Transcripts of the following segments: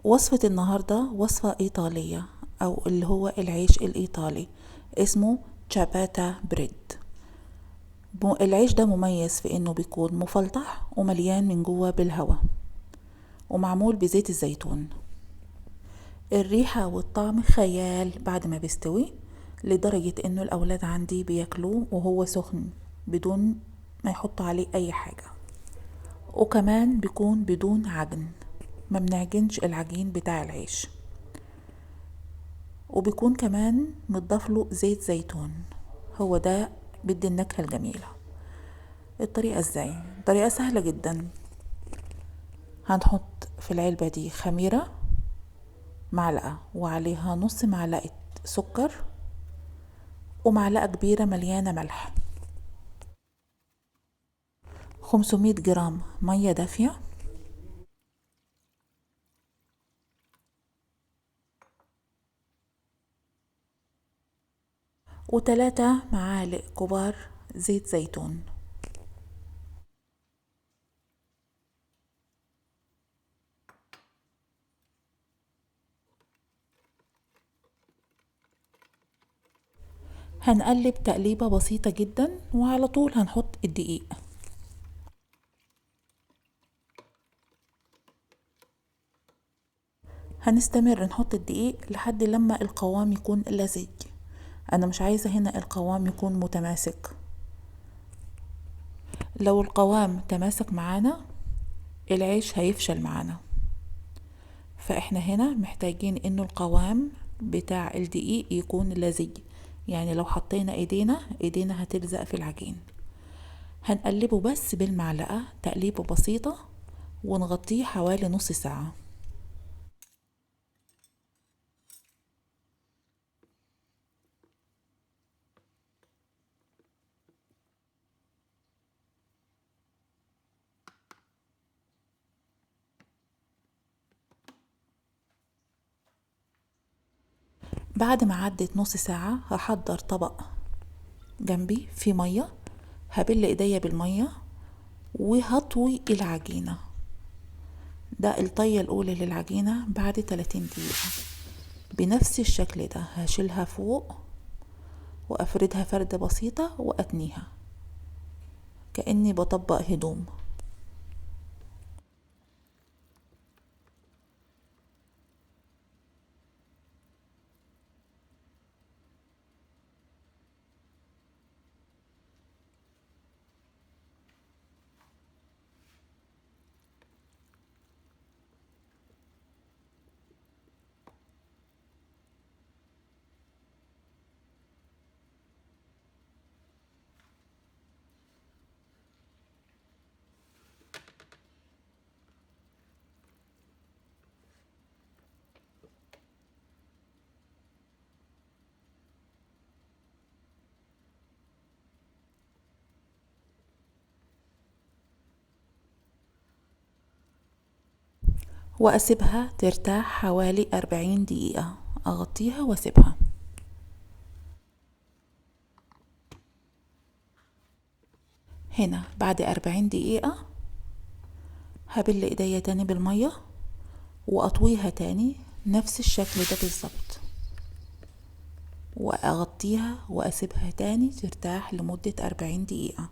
وصفة النهاردة وصفة إيطالية أو اللي هو العيش الإيطالي، اسمه تشاباتا بريد. العيش ده مميز في إنه بيكون مفلطح ومليان من جوه بالهواء ومعمول بزيت الزيتون. الريحة والطعم خيال بعد ما بيستوي، لدرجة إنه الأولاد عندي بياكلوه وهو سخن بدون ما يحطوا عليه أي حاجة. وكمان بيكون بدون عجن، ما بنعجنش العجين بتاع العيش، وبيكون كمان متضاف له زيت زيتون. هو ده بدي النكهة الجميلة. الطريقة ازاي؟ طريقة سهلة جدا. هنحط في العلبة دي خميرة معلقة، وعليها نص معلقة سكر، ومعلقة كبيرة مليانة ملح، 500 جرام مية دافية، و3 معالق كبار زيت زيتون. هنقلب تقليبة بسيطة جدا، وعلى طول هنحط الدقيق. هنستمر نحط الدقيق لحد لما القوام يكون لزج. انا مش عايزة هنا القوام يكون متماسك. لو القوام تماسك معانا العيش هيفشل معانا، فاحنا هنا محتاجين انه القوام بتاع الدقيق يكون لزج، يعني لو حطينا ايدينا هتلزق في العجين. هنقلبه بس بالمعلقة تقليبه بسيطة، ونغطيه حوالي نص ساعة. بعد ما عدت نص ساعة هحضر طبق جنبي فيه مية، هبل ايديا بالمية وهطوي العجينة. ده الطية الأولى للعجينة بعد 30 دقيقة. بنفس الشكل ده هشيلها فوق وأفردها فردة بسيطة وأتنيها كأني بطبق هدوم. وأسيبها ترتاح حوالي 40 دقيقة، أغطيها وأسيبها. هنا بعد 40 دقيقة هبل ايديا تاني بالمية وأطويها تاني نفس الشكل ده بالظبط، وأغطيها وأسيبها تاني ترتاح لمدة 40 دقيقة.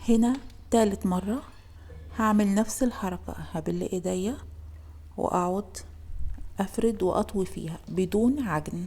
هنا تالت مرة هعمل نفس الحركة، هبل ايديا وأقعد أفرد وأطوي فيها بدون عجن.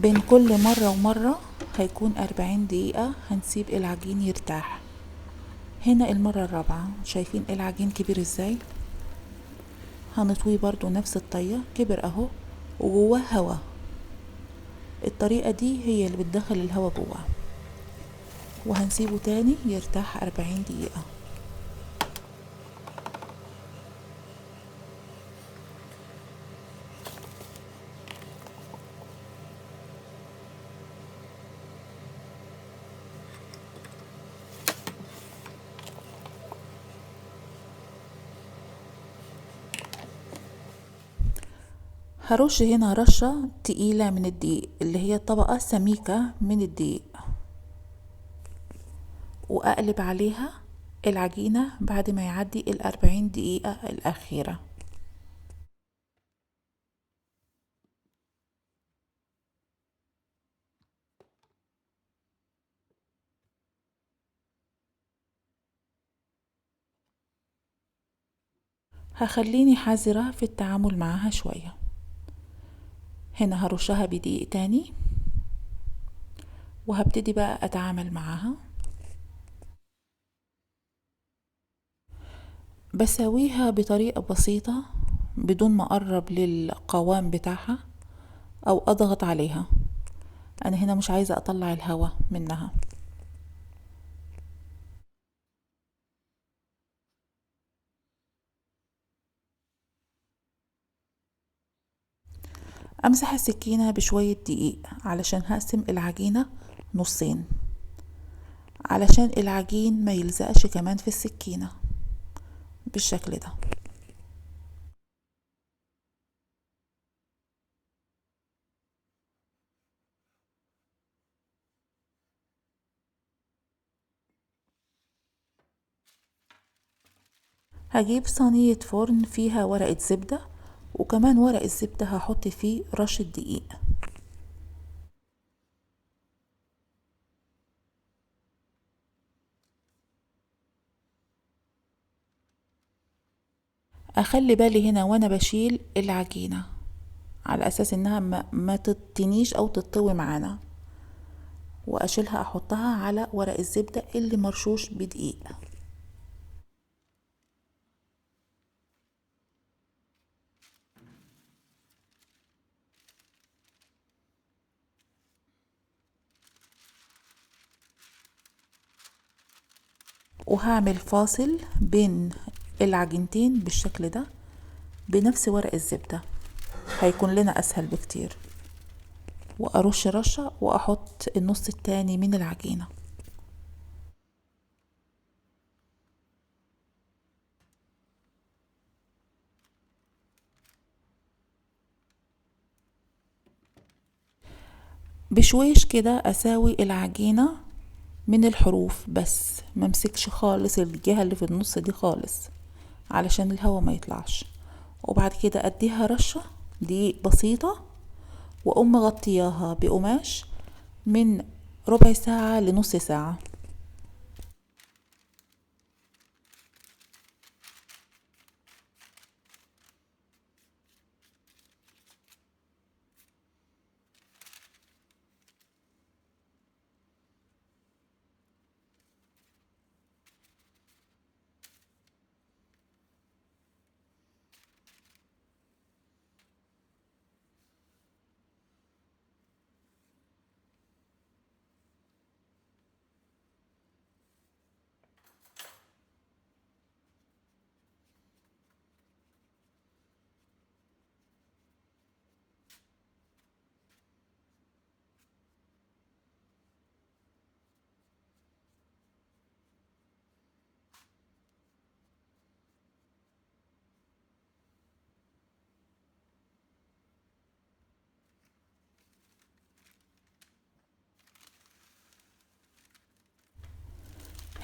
بين كل مرة ومرة هيكون 40 دقيقة. هنسيب العجين يرتاح. هنا المرة الرابعة، شايفين العجين كبير ازاي؟ هنطويه برضو نفس الطريقة، كبر اهو وجواه هوا. الطريقة دي هي اللي بتدخل الهوا جواه. وهنسيبه تاني يرتاح 40 دقيقة. هرش هنا رشة تقيلة من الدقيق، اللي هي طبقة سميكة من الدقيق، وأقلب عليها العجينة بعد ما يعدي 40 دقيقة الأخيرة. هخليني حذرة في التعامل معها شوية. هنا هرشها بدقيق تاني، وهبتدي بقى أتعامل معها. بسويها بطريقة بسيطة بدون ما أقرب للقوام بتاعها أو أضغط عليها. أنا هنا مش عايزة أطلع الهواء منها. أمسح السكينة بشوية دقيق علشان هقسم العجينة نصين، علشان العجين ما يلزقش كمان في السكينة بالشكل ده. هجيب صينية فرن فيها ورقة زبدة، وكمان ورق الزبدة هحط فيه رشة دقيق. اخلي بالي هنا وانا بشيل العجينة على اساس انها ما تتنيش او تطوي معانا، واشيلها احطها على ورق الزبدة اللي مرشوش بدقيق. وهعمل فاصل بين العجينتين بالشكل ده بنفس ورق الزبدة، هيكون لنا اسهل بكتير. وارش رشة واحط النص التاني من العجينة. بشويش كده اساوي العجينة من الحروف، بس ممسكش خالص الجهة اللي في النص دي خالص علشان الهواء ما يطلعش. وبعد كده اديها رشة دي بسيطة، واقوم مغطياها بقماش من ربع ساعة لنص ساعة.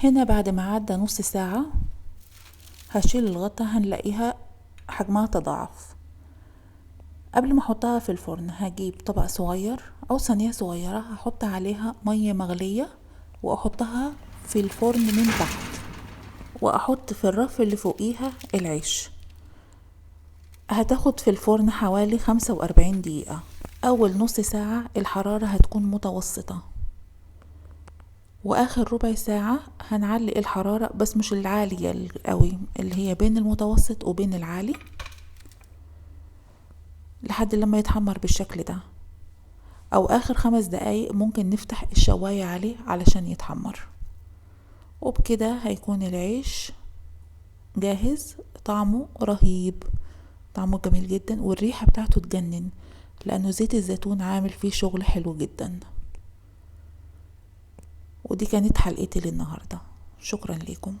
هنا بعد ما عدى نص ساعة هشيل الغطا، هنلاقيها حجمها تضاعف. قبل ما احطها في الفرن هجيب طبق صغير او صينية صغيرة، هحط عليها مية مغلية واحطها في الفرن من تحت، واحط في الرف اللي فوقيها العيش. هتاخد في الفرن حوالي 45 دقيقة. اول نص ساعة الحرارة هتكون متوسطة، واخر ربع ساعة هنعلي الحرارة بس مش العالية قوي، اللي هي بين المتوسط وبين العالي، لحد لما يتحمر بالشكل ده. او اخر 5 دقايق ممكن نفتح الشواية عليه علشان يتحمر. وبكده هيكون العيش جاهز. طعمه رهيب، طعمه جميل جدا، والريحة بتاعته تجنن، لانه زيت الزيتون عامل فيه شغل حلو جدا. ودي كانت حلقتي للنهاردة، شكرا لكم.